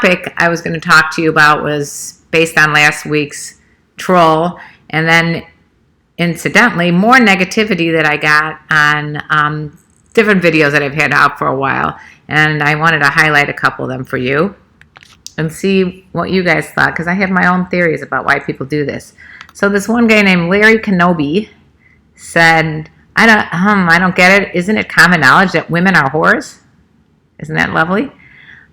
topic I was going to talk to you about was based on last week's troll, and then incidentally, more negativity that I got on different videos that I've had out for a while, and I wanted to highlight a couple of them for you and see what you guys thought, because I have my own theories about why people do this. So this one guy named Larry Kenobi said, I don't get it. Isn't it common knowledge that women are whores? Isn't that lovely?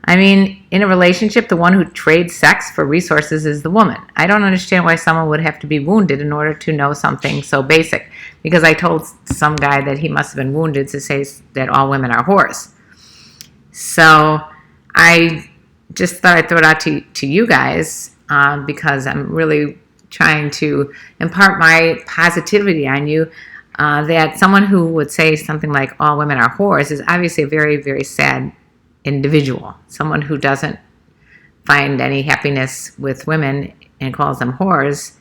I mean, in a relationship, the one who trades sex for resources is the woman. I don't understand why someone would have to be wounded in order to know something so basic. Because I told some guy that he must have been wounded to say that all women are whores. So I just thought I'd throw it out to you guys because I'm really trying to impart my positivity on you. That someone who would say something like all women are whores is obviously a very, very sad individual. Someone who doesn't find any happiness with women and calls them whores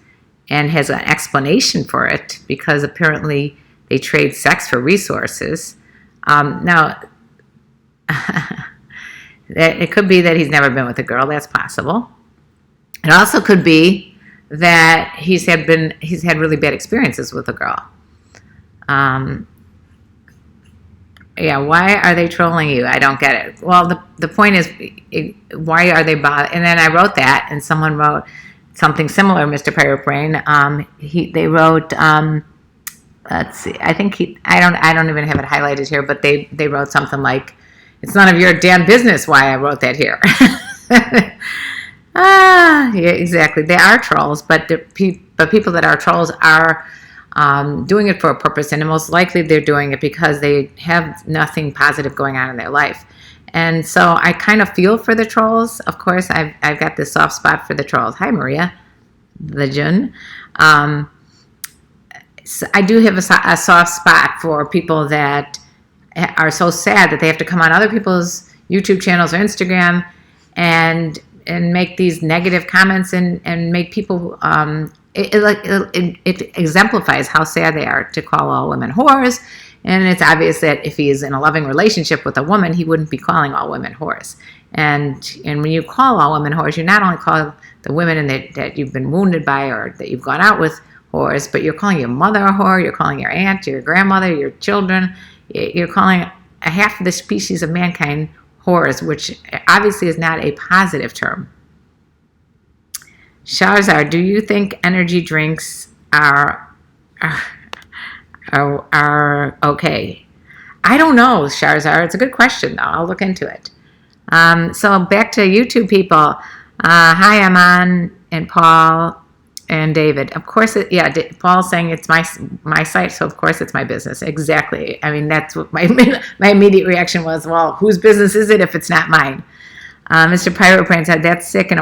and has an explanation for it because apparently they trade sex for resources. Now, it could be that he's never been with a girl. That's possible. It also could be that he's had really bad experiences with a girl. Yeah, why are they trolling you? I don't get it. Well, the point is, why are they bothered? And then I wrote that, and someone wrote something similar, Mr. Pirate Brain. They wrote, let's see, I think I don't even have it highlighted here, but they wrote something like, it's none of your damn business why I wrote that here. Yeah, exactly. They are trolls, but people that are trolls are doing it for a purpose, and most likely they're doing it because they have nothing positive going on in their life. And so I kind of feel for the trolls. Of course, I've got this soft spot for the trolls. Hi, Maria, the Jun. So I do have a soft spot for people that are so sad that they have to come on other people's YouTube channels or Instagram and make these negative comments and make people it exemplifies how sad they are to call all women whores. And it's obvious that if he is in a loving relationship with a woman, he wouldn't be calling all women whores. And when you call all women whores, you not only call the women that you've been wounded by or that you've gone out with whores, but you're calling your mother a whore, you're calling your aunt, your grandmother, your children, you're calling a half of the species of mankind whores, which obviously is not a positive term. Shahrzar, do you think energy drinks are okay? I don't know, Shahrzar. It's a good question, though. I'll look into it. So back to YouTube people. Hi, Aman and Paul and David. Of course, Paul's saying it's my site, so of course it's my business. Exactly. I mean, that's what my immediate reaction was. Well, whose business is it if it's not mine? Mr. Pirate Brain said, that's sick in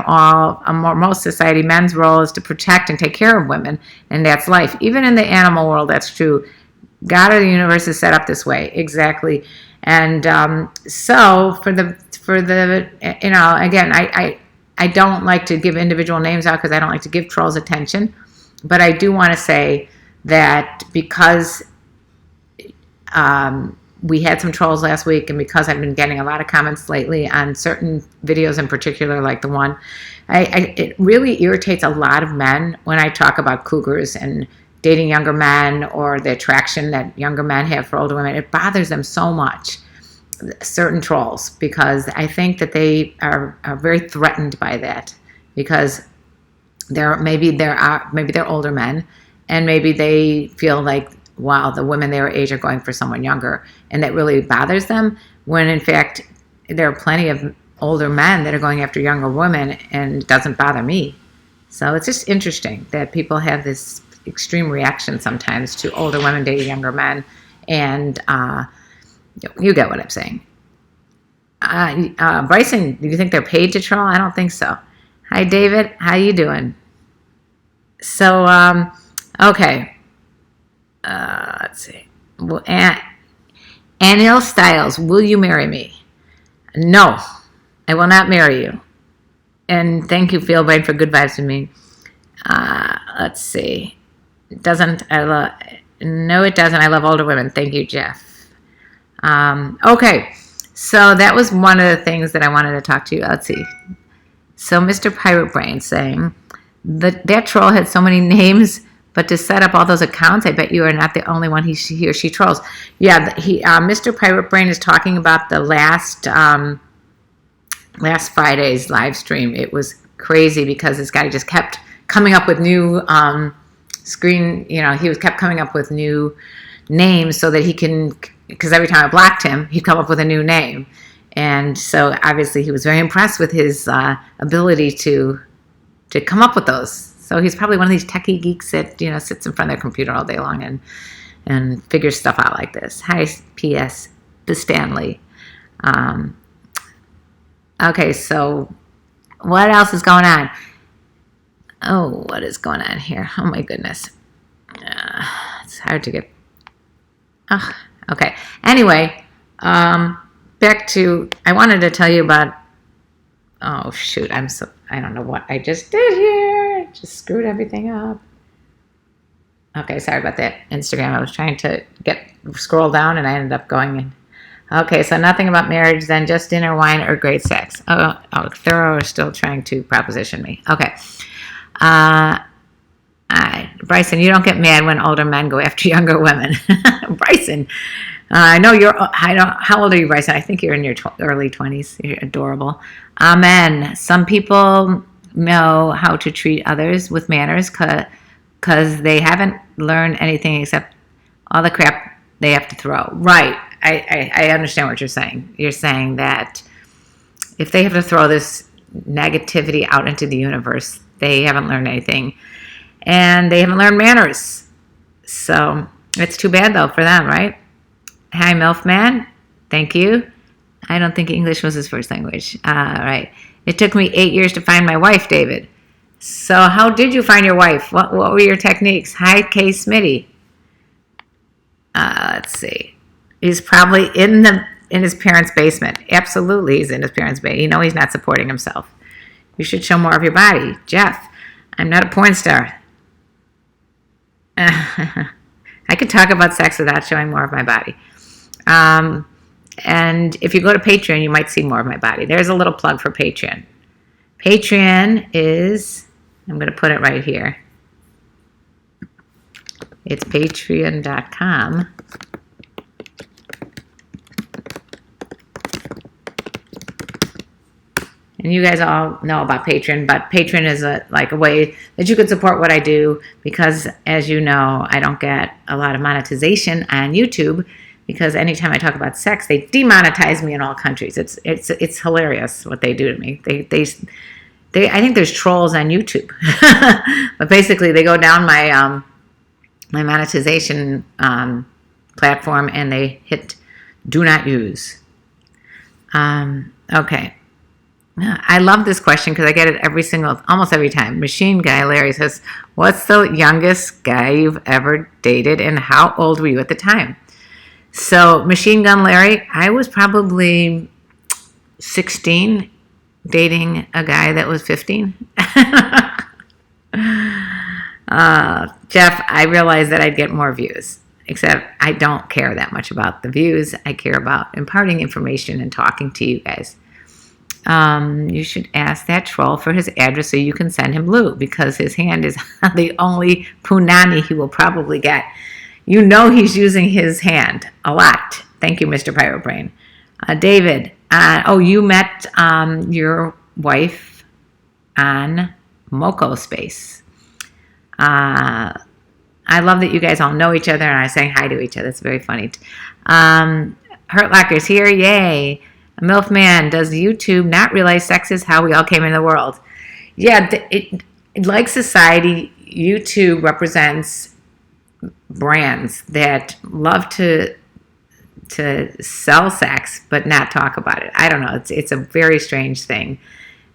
most society. Men's role is to protect and take care of women, and that's life. Even in the animal world, that's true. God or the universe is set up this way. Exactly. And so for the again, I don't like to give individual names out because I don't like to give trolls attention. But I do want to say that because we had some trolls last week, and because I've been getting a lot of comments lately on certain videos in particular, like the one, it really irritates a lot of men when I talk about cougars and dating younger men or the attraction that younger men have for older women. It bothers them so much, certain trolls, because I think that they are very threatened by that, because maybe they're older men, and maybe they feel like, wow, the women their age are going for someone younger, and that really bothers them, when in fact there are plenty of older men that are going after younger women, and it doesn't bother me. So it's just interesting that people have this extreme reaction sometimes to older women dating younger men, and you get what I'm saying. Bryson, do you think they're paid to troll? I don't think so. Hi, David. How you doing? So, okay. Let's see. Well, Anil Styles, will you marry me? No, I will not marry you. And thank you, Philbrain, for good vibes to me. Let's see. No, it doesn't. I love older women. Thank you, Jeff. Okay, so that was one of the things that I wanted to talk to you. Let's see. So Mr. Pirate Brain saying that troll had so many names, but to set up all those accounts, I bet you are not the only one he or she trolls. Yeah, Mr. Pirate Brain is talking about the last Friday's live stream. It was crazy because this guy just kept coming up with new kept coming up with new names so that he can, because every time I blocked him, he'd come up with a new name. And so obviously he was very impressed with his ability to come up with those. So he's probably one of these techie geeks that, sits in front of their computer all day long and figures stuff out like this. Hi, P.S. Stanley. Okay, so what else is going on? Oh, what is going on here? Oh, my goodness. It's hard to get... Oh, okay. Anyway, back to... I wanted to tell you about... Oh, shoot. I don't know what I just did here. I just screwed everything up. Okay, sorry about that. Instagram. I was trying to scroll down, and I ended up going in. Okay, so nothing about marriage, then just dinner, wine, or great sex. Oh, Thorough is still trying to proposition me. Okay. Bryson, you don't get mad when older men go after younger women. Bryson, I know how old are you, Bryson? I think you're in your early 20s. You're adorable. Amen. Some people know how to treat others with manners because they haven't learned anything except all the crap they have to throw. Right. I understand what you're saying. You're saying that if they have to throw this negativity out into the universe, they haven't learned anything. And they haven't learned manners. So it's too bad, though, for them, right? Hi, MILF Man. Thank you. I don't think English was his first language. Right. It took me 8 years to find my wife, David. So how did you find your wife? What were your techniques? Hi, K. Smitty. Let's see. He's probably in his parents' basement. Absolutely, he's in his parents' basement. He's not supporting himself. You should show more of your body. Jeff, I'm not a porn star. I could talk about sex without showing more of my body. And if you go to Patreon, you might see more of my body. There's a little plug for Patreon. Patreon is, I'm going to put it right here. It's patreon.com. And you guys all know about Patreon, but Patreon is a way that you can support what I do because, as you know, I don't get a lot of monetization on YouTube because anytime I talk about sex, they demonetize me in all countries. It's hilarious what they do to me. They I think there's trolls on YouTube, but basically they go down my monetization platform and they hit do not use. Okay. I love this question because I get it almost every time. Machine Guy Larry says, what's the youngest guy you've ever dated and how old were you at the time? So Machine Gun Larry, I was probably 16 dating a guy that was 15. Jeff, I realized that I'd get more views, except I don't care that much about the views. I care about imparting information and talking to you guys. You should ask that troll for his address so you can send him loot because his hand is the only punani he will probably get. He's using his hand a lot. Thank you, Mr. Pirate Brain. David, you met your wife on Moco Space. I love that you guys all know each other and are saying hi to each other. It's very funny. Hurt Locker's here. Yay. MILF Man, does YouTube not realize sex is how we all came into the world? Yeah, like society, YouTube represents brands that love to sell sex but not talk about it. I don't know. It's a very strange thing.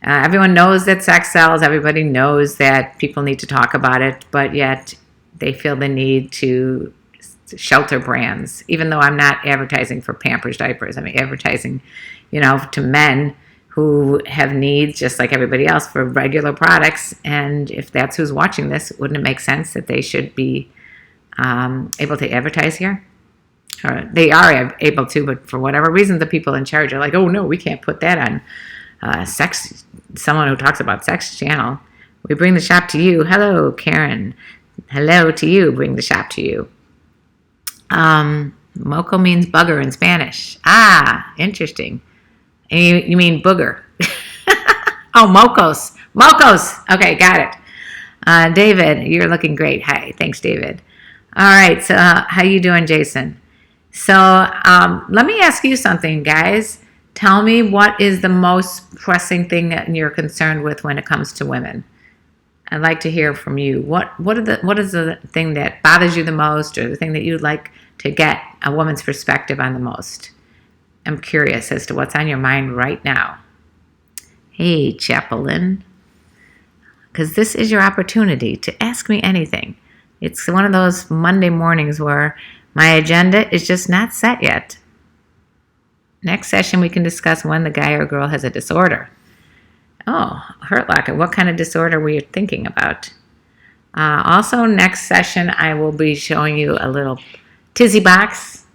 Everyone knows that sex sells. Everybody knows that people need to talk about it, but yet they feel the need to shelter brands, even though I'm not advertising for Pampers diapers. I'm advertising, to men who have needs just like everybody else for regular products. And if that's who's watching this, wouldn't it make sense that they should be able to advertise here? Or they are able to, but for whatever reason, the people in charge are like, oh no, we can't put that sex, someone who talks about sex channel. We bring the shop to you. Hello, Karen. Hello to you. Bring the shop to you. Moco means bugger in Spanish. Ah, interesting. And you mean booger. Oh, mocos. Mocos. Okay, got it. David, you're looking great. Hi. Thanks, David. All right. So how you doing, Jason? So let me ask you something, guys. Tell me, what is the most pressing thing that you're concerned with when it comes to women? I'd like to hear from you. What is the thing that bothers you the most, or the thing that you'd like to get a woman's perspective on the most? I'm curious as to what's on your mind right now. Hey, Chaplain, because this is your opportunity to ask me anything. It's one of those Monday mornings where my agenda is just not set yet. Next session, we can discuss when the guy or girl has a disorder. Oh, Hurt Locker, what kind of disorder were you thinking about? Also, next session, I will be showing you a little tizzy box.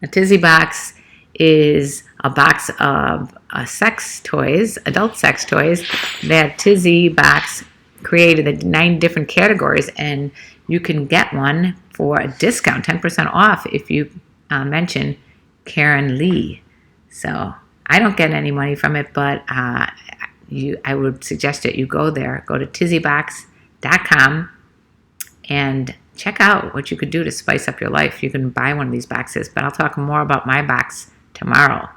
A tizzy box is a box of sex toys, adult sex toys, that Tizzy box created in 9 different categories, and you can get one for a discount, 10% off, if you mention Karen Lee. So I don't get any money from it, but I would suggest that you go there, go to tizzybox.com and check out what you could do to spice up your life. You can buy one of these boxes, but I'll talk more about my box tomorrow.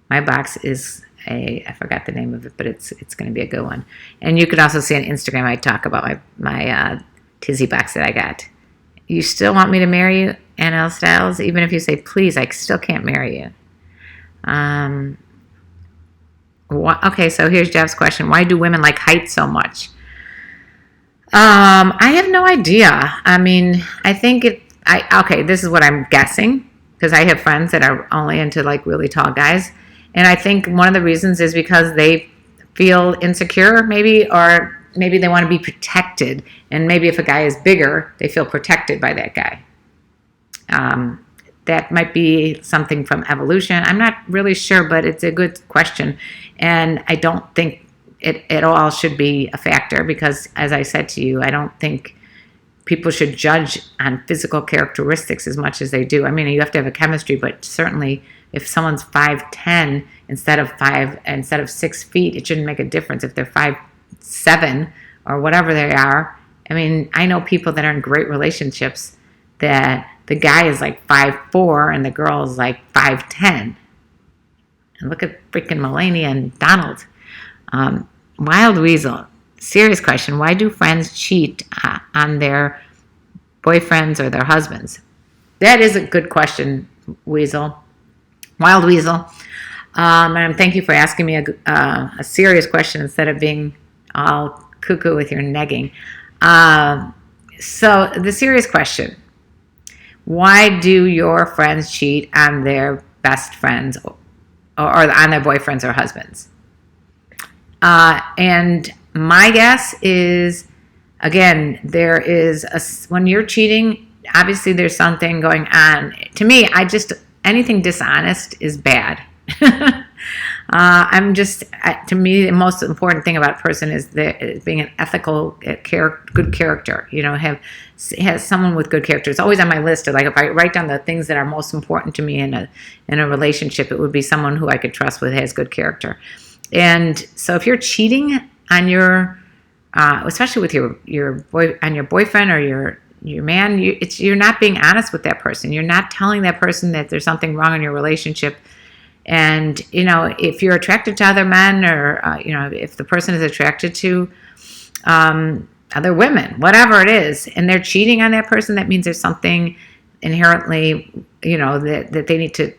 My box is I forgot the name of it, but it's going to be a good one. And you could also see on Instagram I talk about my Tizzy box that I got. You still want me to marry you, Annelle Styles? Even if you say please, I still can't marry you. Okay, so here's Jeff's question. Why do women like height so much? I have no idea. I mean, I think okay, this is what I'm guessing, because I have friends that are only into like really tall guys. And I think one of the reasons is because they feel insecure, maybe, or maybe they want to be protected. And maybe if a guy is bigger, they feel protected by that guy. That might be something from evolution. I'm not really sure, but it's a good question. And I don't think it at all should be a factor, because, as I said to you, I don't think people should judge on physical characteristics as much as they do. I mean, you have to have a chemistry, but certainly if someone's 5'10" instead of 6 feet, it shouldn't make a difference. If they're 5'7" or whatever they are. I mean, I know people that are in great relationships that the guy is like 5'4" and the girl is like 5'10". And look at freaking Melania and Donald. Wild Weasel. Serious question. Why do friends cheat on their boyfriends or their husbands? That is a good question, Weasel. Wild Weasel. And thank you for asking me a serious question instead of being all cuckoo with your negging. So the serious question. Why do your friends cheat on their best friends or on their boyfriends or husbands? And my guess is, again, there is when you're cheating, obviously there's something going on. To me, anything dishonest is bad. To me, the most important thing about a person is being an ethical, good character. You know, has someone with good character. It's always on my list of, like, if I write down the things that are most important to me in a relationship, it would be someone who I could trust with, has good character. And so if you're cheating on especially with your boyfriend or your man, you're not being honest with that person. You're not telling that person that there's something wrong in your relationship. And, you know, if you're attracted to other men, or, if the person is attracted to other women, whatever it is, and they're cheating on that person, that means there's something inherently, that they need to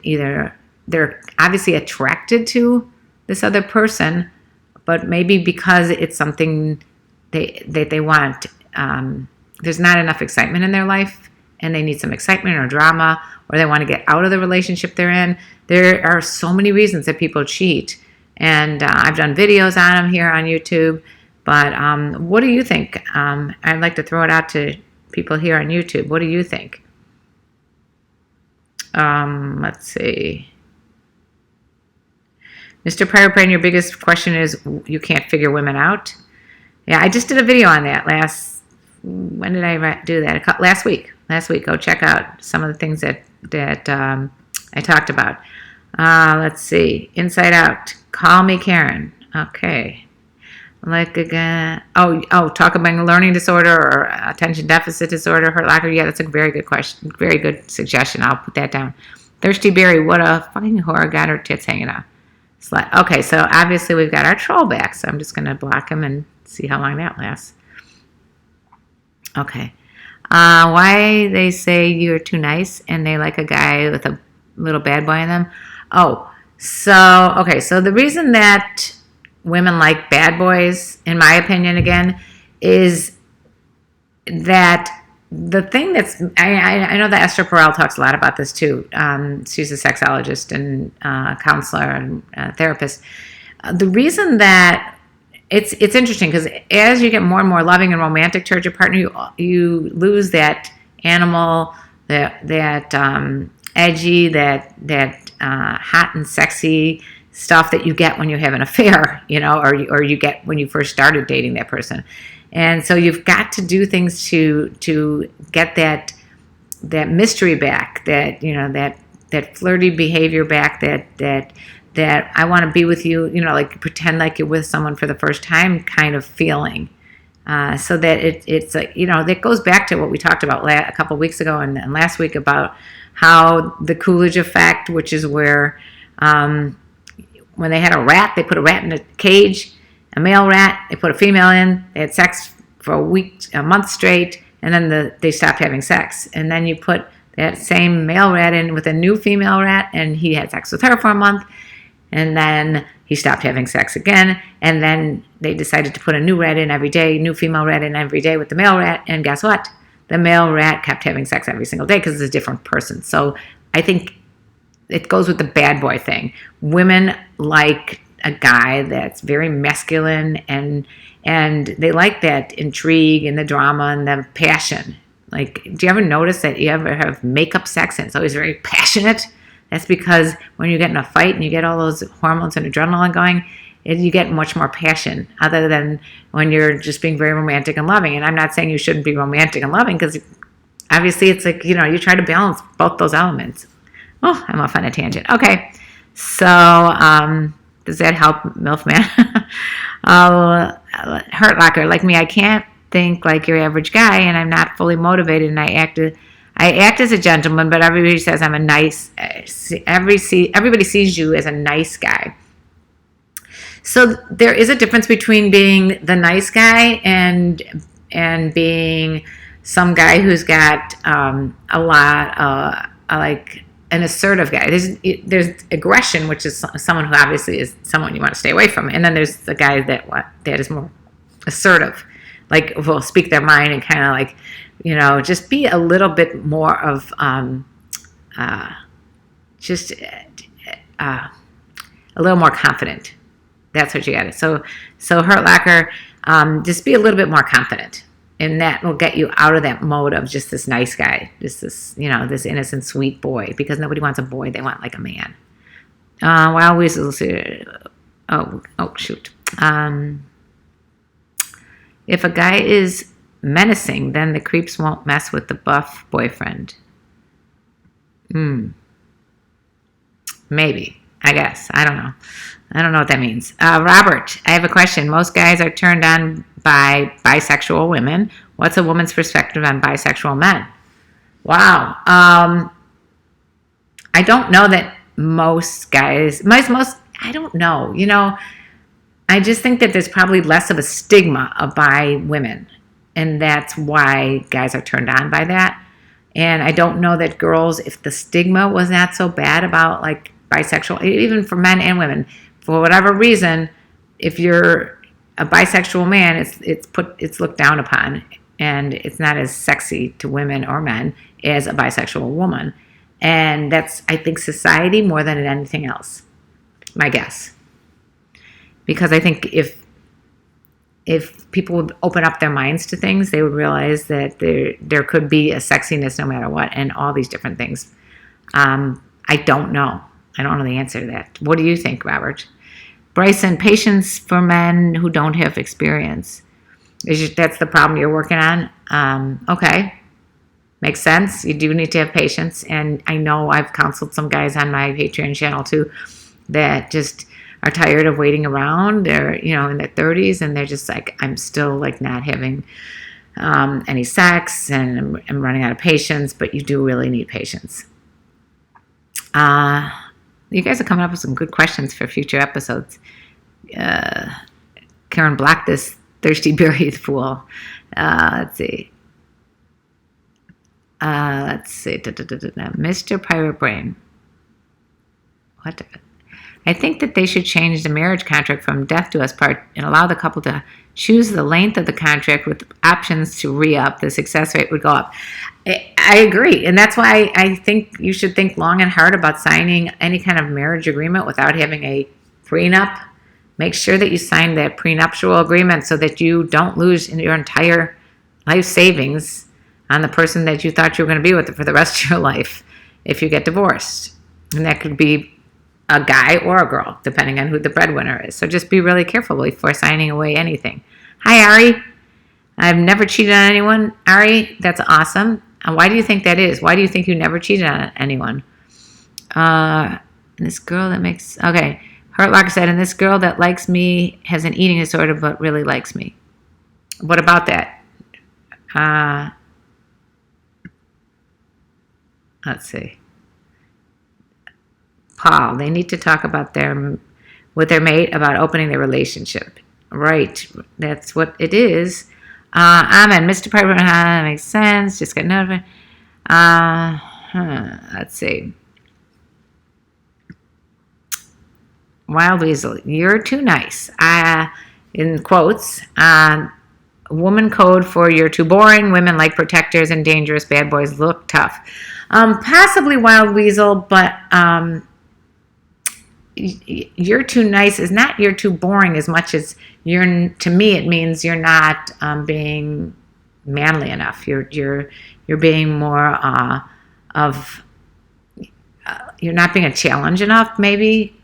they're obviously attracted to this other person, but maybe because it's something they want, there's not enough excitement in their life, and they need some excitement or drama, or they want to get out of the relationship they're in. There are so many reasons that people cheat, and I've done videos on them here on YouTube. But what do you think? I'd like to throw it out to people here on YouTube. What do you think? Let's see. Mr. Pirate Brain, your biggest question is you can't figure women out. Yeah, I just did a video on that when did I do that? Last week. Go check out some of the things that I talked about. Let's see. Inside Out. Call me Karen. Okay. Like again. Talk about learning disorder or attention deficit disorder. Hurt Locker. Yeah, that's a very good question. Very good suggestion. I'll put that down. Thirsty Berry. What a fucking whore, got her tits hanging out. Slut. Okay, so obviously we've got our troll back. So I'm just going to block him and see how long that lasts. Okay. Why they say you're too nice and they like a guy with a little bad boy in them? So the reason that women like bad boys, in my opinion, again, is that the thing that's, I know that Esther Perel talks a lot about this too. She's a sexologist and counselor and therapist. The reason that it's interesting because as you get more and more loving and romantic towards your partner, you lose that animal, that edgy, that hot and sexy stuff that you get when you have an affair, or you get when you first started dating that person. And so you've got to do things to get that mystery back, that flirty behavior back, that I want to be with you, like pretend like you're with someone for the first time kind of feeling. So that it's like, that goes back to what we talked about a couple of weeks ago and last week about how the Coolidge effect, which is where when they had a rat, they put a rat in a cage, a male rat, they put a female in, they had sex for a month straight, and then they stopped having sex. And then you put that same male rat in with a new female rat, and he had sex with her for a month, and then he stopped having sex again, and then they decided to put a new rat in every day, new female rat in every day with the male rat, and guess what? The male rat kept having sex every single day because it's a different person. So I think it goes with the bad boy thing. Women like a guy that's very masculine and they like that intrigue and the drama and the passion. Like, do you ever notice that you ever have makeup sex and it's always very passionate? That's because when you get in a fight and you get all those hormones and adrenaline going, you get much more passion other than when you're just being very romantic and loving. And I'm not saying you shouldn't be romantic and loving because obviously it's like, you try to balance both those elements. Oh, I'm off on a tangent. Okay. So, does that help, MILF Man? Hurt Locker, like me, I can't think like your average guy and I'm not fully motivated and I act as a gentleman, but everybody says I'm a nice, everybody sees you as a nice guy. So there is a difference between being the nice guy and being some guy who's got a lot, like an assertive guy. There's aggression, which is someone who obviously is someone you want to stay away from, and then there's the guy that is more assertive, like will speak their mind and kind of like, just be a little bit more of just a little more confident. That's what you got. So Hurt Locker, just be a little bit more confident, and that will get you out of that mode of just this nice guy, just this this innocent sweet boy, because nobody wants a boy, they want like a man. Wild Weasels. Oh shoot. If a guy is menacing, then the creeps won't mess with the buff boyfriend. Maybe. I guess. I don't know. I don't know what that means. Robert, I have a question. Most guys are turned on by bisexual women. What's a woman's perspective on bisexual men? Wow. I don't know that most guys, I don't know. I just think that there's probably less of a stigma of bi women. And that's why guys are turned on by that. And I don't know that girls, if the stigma was not so bad about like bisexual, even for men and women, for whatever reason, if you're a bisexual man, it's looked down upon, and it's not as sexy to women or men as a bisexual woman. And that's, I think, society more than anything else, my guess. Because I think if people would open up their minds to things, they would realize that there could be a sexiness no matter what, and all these different things. I don't know. I don't know the answer to that. What do you think, Robert? Bryson, patience for men who don't have experience. That's the problem you're working on? Okay. Makes sense. You do need to have patience. And I know I've counseled some guys on my Patreon channel too that just are tired of waiting around. They're, in their 30s and they're just like, I'm still like not having any sex and I'm running out of patience, but you do really need patience. You guys are coming up with some good questions for future episodes. Karen blocked this thirsty berry fool. Let's see. Mr. Pirate Brain. What? I think that they should change the marriage contract from death to us part and allow the couple to choose the length of the contract with options to re-up. The success rate would go up. I agree. And that's why I think you should think long and hard about signing any kind of marriage agreement without having a prenup. Make sure that you sign that prenuptial agreement so that you don't lose your entire life savings on the person that you thought you were going to be with for the rest of your life if you get divorced. And that could be a guy or a girl, depending on who the breadwinner is. So just be really careful before signing away anything. Hi, Ari. I've never cheated on anyone. Ari, that's awesome. And why do you think that is? Why do you think you never cheated on anyone? This girl that makes... Okay. Hurt Locker said, and this girl that likes me has an eating disorder but really likes me. What about that? Let's see. Paul, they need to talk about with their mate about opening their relationship. Right. That's what it is. Amen. Mr. Piper, that makes sense. Just got notified. Let's see. Wild Weasel, you're too nice. In quotes, woman code for you're too boring. Women like protectors and dangerous. Bad boys look tough. Possibly Wild Weasel, but you're too nice is not you're too boring as much as to me it means you're not being manly enough. You're being more you're not being a challenge enough, maybe.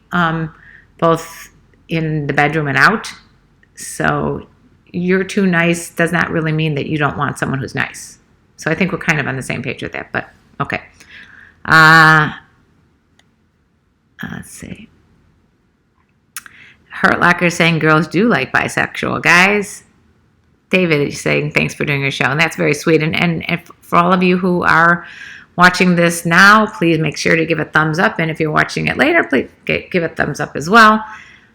Both in the bedroom and out. So you're too nice does not really mean that you don't want someone who's nice. So I think we're kind of on the same page with that, but okay. Let's see. Hurt Locker saying girls do like bisexual guys. David is saying thanks for doing your show, and that's very sweet. And for all of you who are watching this now, please make sure to give a thumbs up. And if you're watching it later, please give a thumbs up as well.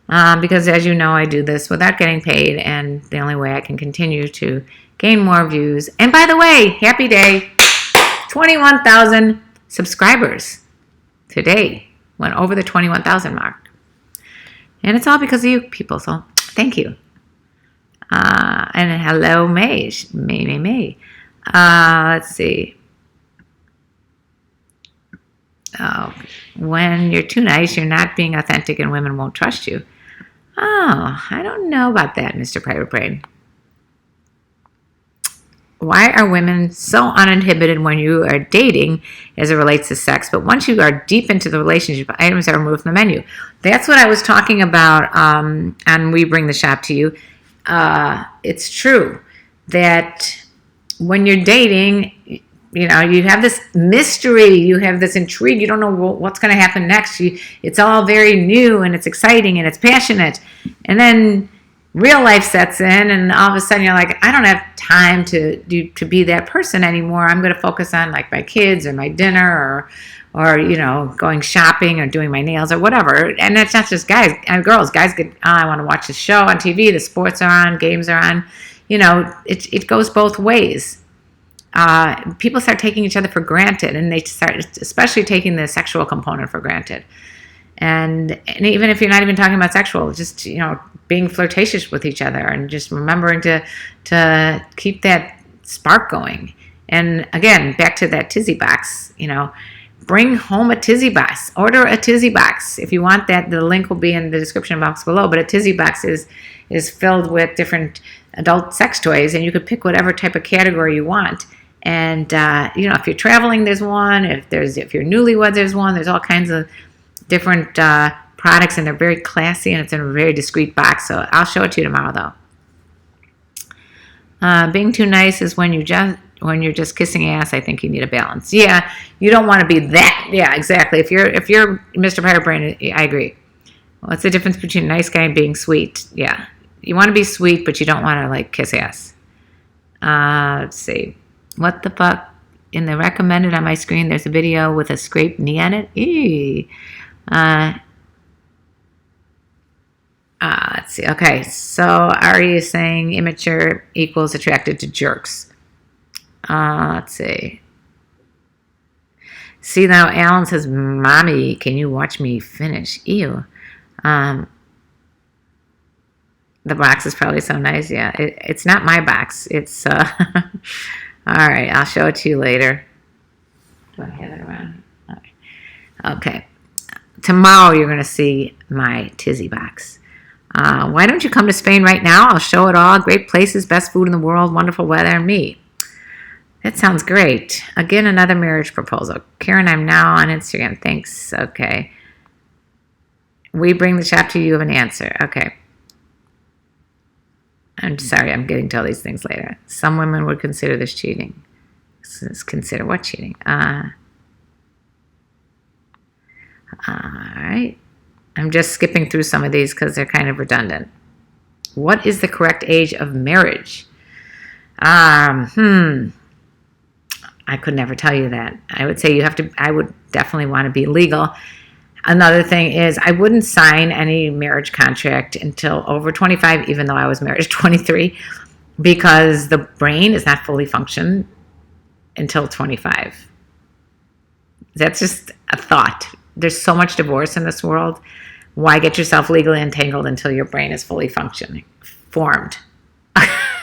Because as you know, I do this without getting paid. And the only way I can continue to gain more views. And by the way, happy day. 21,000 subscribers today. Went over the 21,000 mark. And it's all because of you people. So thank you. And hello, May. May. Let's see. Oh, when you're too nice, you're not being authentic and women won't trust you. Oh, I don't know about that, Mr. Pirate Brain. Why are women so uninhibited when you are dating as it relates to sex, but once you are deep into the relationship, items are removed from the menu? That's what I was talking about and We Bring the Shop to You. It's true that when you're dating, you have this mystery, you have this intrigue, you don't know what's going to happen next. It's all very new and it's exciting and it's passionate. And then real life sets in and all of a sudden you're like, I don't have time to be that person anymore. I'm going to focus on like my kids or my dinner or going shopping or doing my nails or whatever. And it's not just guys and girls. Guys get, I want to watch the show on TV, the sports are on, games are on. It goes both ways. People start taking each other for granted, and they start especially taking the sexual component for granted. And even if you're not even talking about sexual, just being flirtatious with each other and just remembering to keep that spark going. And again, back to that tizzy box, bring home a tizzy box. Order a tizzy box if you want that. The link will be in the description box below. But a tizzy box is filled with different adult sex toys, and you could pick whatever type of category you want. And if you're traveling, there's one. If you're newlyweds, there's one. There's all kinds of different products, and they're very classy, and it's in a very discreet box. So I'll show it to you tomorrow, though. Being too nice is when you're just kissing ass. I think you need a balance. Yeah, you don't want to be that. Yeah, exactly. If you're Mr. Piratebrain, I agree. What's the difference between a nice guy and being sweet? Yeah, you want to be sweet, but you don't want to like kiss ass. Let's see. What the fuck? In the recommended on my screen, there's a video with a scraped knee on it. Eee. Let's see. Okay, so Ari is saying immature equals attracted to jerks. Let's see. See now, Alan says, "Mommy, can you watch me finish?" Ew. The box is probably so nice. Yeah, it's not my box. It's all right, I'll show it to you later. Do I have it around? Okay. Tomorrow you're going to see my tizzy box. Why don't you come to Spain right now? I'll show it all. Great places, best food in the world, wonderful weather, and me. That sounds great. Again, another marriage proposal. Karen, I'm now on Instagram. Thanks. Okay. We bring the chapter, you have an answer. Okay. I'm sorry, I'm getting to all these things later. Some women would consider this cheating. Consider what cheating? All right. I'm just skipping through some of these because they're kind of redundant. What is the correct age of marriage? I could never tell you that. I would say I would definitely want to be legal. Another thing is I wouldn't sign any marriage contract until over 25, even though I was married at 23, because the brain is not fully functioned until 25. That's just a thought. There's so much divorce in this world. Why get yourself legally entangled until your brain is fully formed?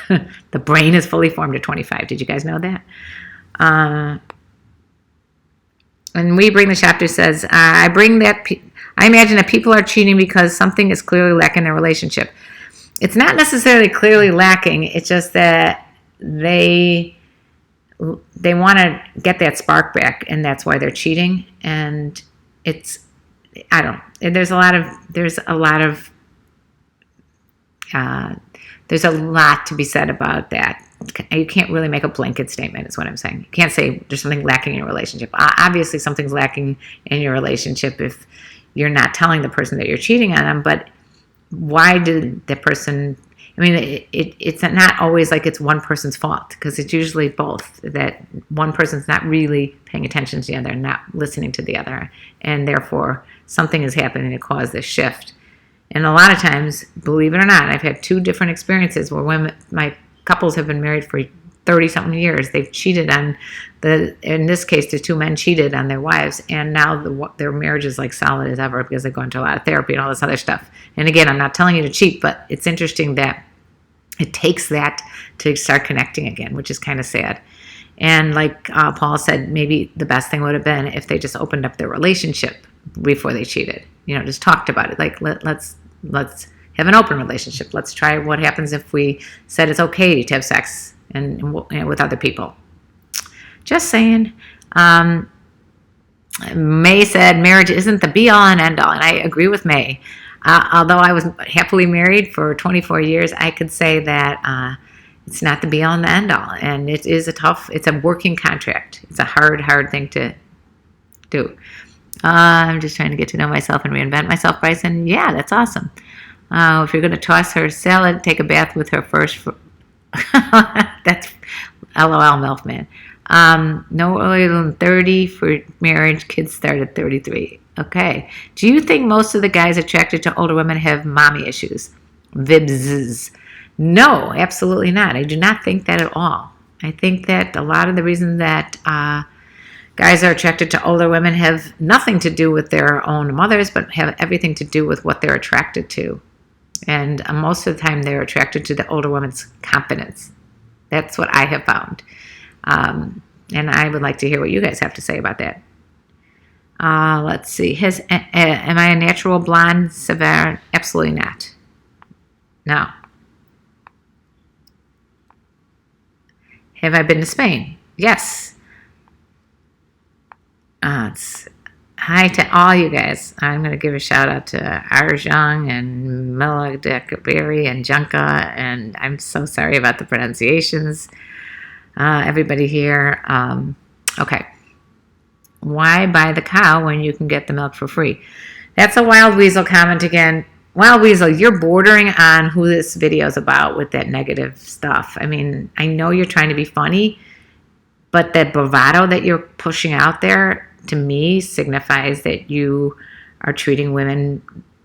The brain is fully formed at 25. Did you guys know that? And We Bring the Chapter says, I imagine that people are cheating because something is clearly lacking in their relationship. It's not necessarily clearly lacking. It's just that they want to get that spark back, and that's why they're cheating. And there's a lot to be said about that. You can't really make a blanket statement, is what I'm saying. You can't say there's something lacking in your relationship. Obviously, something's lacking in your relationship if you're not telling the person that you're cheating on them. But why did the person... I mean, it's not always like it's one person's fault, because it's usually both. That one person's not really paying attention to the other, not listening to the other. And therefore, something is happening to cause this shift. And a lot of times, believe it or not, I've had 2 different experiences where my couples have been married for 30-something years. They've cheated on in this case, the 2 men cheated on their wives, and now their marriage is like solid as ever because they've gone to a lot of therapy and all this other stuff. And again, I'm not telling you to cheat, but it's interesting that it takes that to start connecting again, which is kind of sad. And like Paul said, maybe the best thing would have been if they just opened up their relationship before they cheated. Just talked about it. Like, let's have an open relationship. Let's try what happens if we said it's okay to have sex and with other people. Just saying. May said marriage isn't the be-all and end-all, and I agree with May. Although I was happily married for 24 years, I could say that it's not the be-all and the end-all, and it's a working contract. It's a hard thing to do. I'm just trying to get to know myself and reinvent myself, Bryson. Yeah, that's awesome. If you're going to toss her salad, take a bath with her first. That's LOL, MILF man. No earlier than 30 for marriage. Kids start at 33. Okay. Do you think most of the guys attracted to older women have mommy issues? Vibs. No, absolutely not. I do not think that at all. I think that a lot of the reason that guys are attracted to older women have nothing to do with their own mothers, but have everything to do with what they're attracted to. And most of the time, they're attracted to the older woman's confidence. That's what I have found. And I would like to hear what you guys have to say about that. Let's see. Am I a natural blonde, Severe? Absolutely not. No. Have I been to Spain? Yes. hi to all you guys. I'm going to give a shout out to Arjung and Melodekaberi and Junka, and I'm so sorry about the pronunciations. Everybody here. Okay. Why buy the cow when you can get the milk for free? That's a Wild Weasel comment again. Wild Weasel, you're bordering on who this video is about with that negative stuff. I mean, I know you're trying to be funny, but that bravado that you're pushing out there, to me, signifies that you are treating women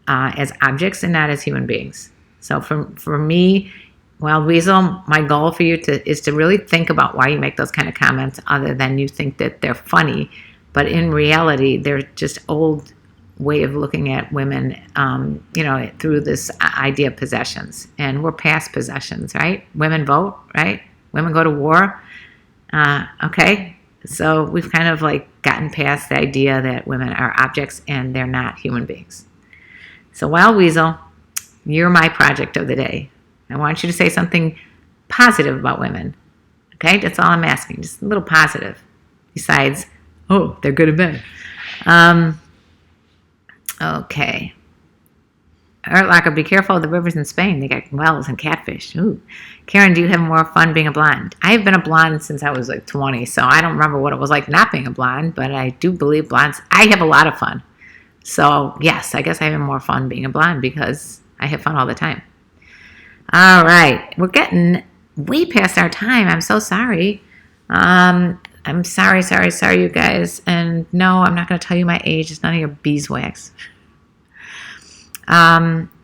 as objects and not as human beings. So for me, Wild Weasel, my goal for you is to really think about why you make those kind of comments, other than you think that they're funny. But in reality, they're just old way of looking at women, through this idea of possessions. And we're past possessions, right? Women vote, right? Women go to war. Okay. So we've kind of like gotten past the idea that women are objects and they're not human beings. So Wild Weasel, you're my project of the day. I want you to say something positive about women. Okay? That's all I'm asking. Just a little positive. Besides, oh, they're good in bed. Okay. Art Locker, be careful of the rivers in Spain. They got wells and catfish. Ooh. Karen, do you have more fun being a blonde? I've been a blonde since I was like 20, so I don't remember what it was like not being a blonde, but I do believe blondes, I have a lot of fun. So, yes, I guess I have more fun being a blonde because I have fun all the time. All right. We're getting way past our time. I'm so sorry. I'm sorry, you guys. And no, I'm not going to tell you my age. It's none of your beeswax.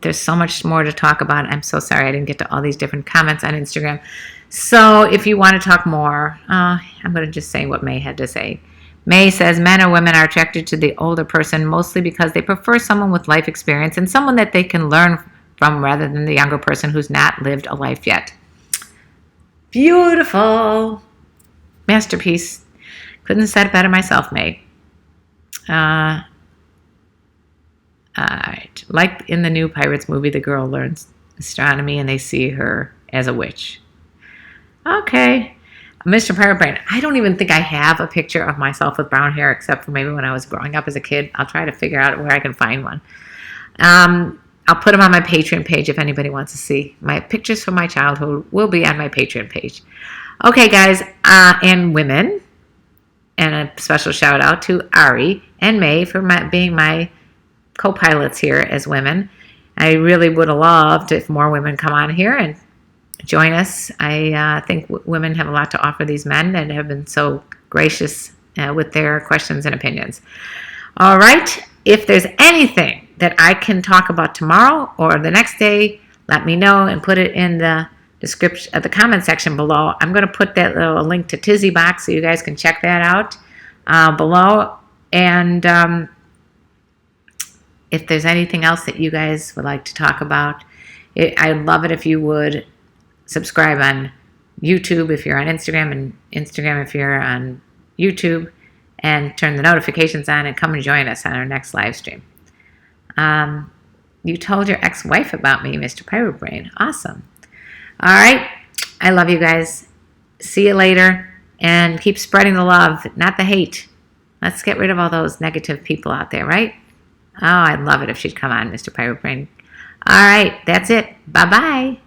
There's so much more to talk about. I'm so sorry I didn't get to all these different comments on Instagram. So if you want to talk more, I'm going to just say what May had to say. May says, men or women are attracted to the older person mostly because they prefer someone with life experience and someone that they can learn from rather than the younger person who's not lived a life yet. Beautiful. Masterpiece. Couldn't have said it better myself, May. All right. Like in the new Pirates movie, the girl learns astronomy and they see her as a witch. Okay. Mr. Piratebrain, I don't even think I have a picture of myself with brown hair except for maybe when I was growing up as a kid. I'll try to figure out where I can find one. I'll put them on my Patreon page if anybody wants to see. My pictures from my childhood will be on my Patreon page. Okay, guys, and women, and a special shout out to Ari and May for being my co-pilots here as women. I really would have loved if more women come on here and join us. I think women have a lot to offer these men and have been so gracious with their questions and opinions. All right. If there's anything that I can talk about tomorrow or the next day, let me know and put it in the description at the comment section below. I'm going to put that little link to Tizzy Box so you guys can check that out below. And if there's anything else that you guys would like to talk about, I'd love it if you would subscribe on YouTube if you're on Instagram, and Instagram if you're on YouTube, and turn the notifications on and come and join us on our next live stream. You told your ex-wife about me, Mr. Piratebrain. Awesome. All right. I love you guys. See you later. And keep spreading the love, not the hate. Let's get rid of all those negative people out there, right? Oh, I'd love it if she'd come on, Mr. Piratebrain. All right. That's it. Bye-bye.